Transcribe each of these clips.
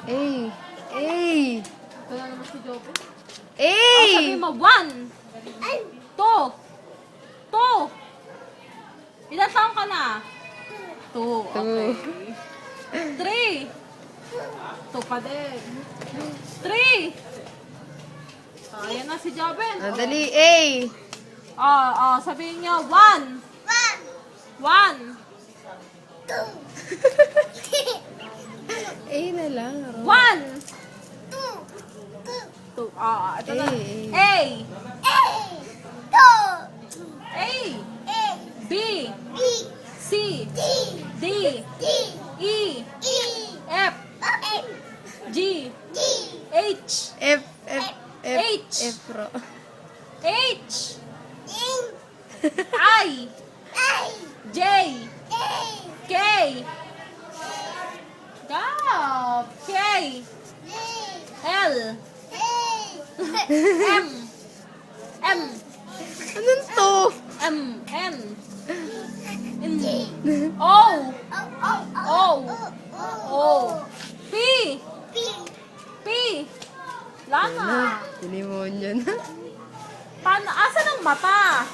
A. A. Wala naman si Joby. A. Sabi mo, 1. 2. 2. Ilan taon ka na? 2. Okay. 3. 2 pa din. 3. Ayan na si Joben. Dali, A. Sabihin niyo, 1. 1. A na lang. 1. 2. Ito na. A. A. B. C. D. E. F. G. H. F. F. F. H. F. Ro. H. I. J. K. Go. K. L. M. M. Anong to? M. N. N. O. O. O. P. P. Lama. Demonyo na. Paano? Asan ang mata?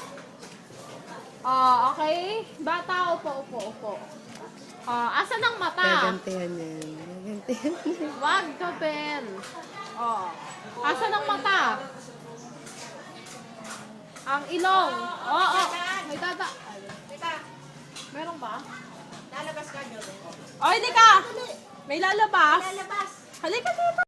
Okay. Bata, upo. Asan ang mata? Gagantihan yan. Gagantihan yan. Wag ka, Ben. Asan ang mata? Ang ilong. May dada. Meron ba? Lalabas ka, Jobe. Hindi ka. May lalabas. Halika dito.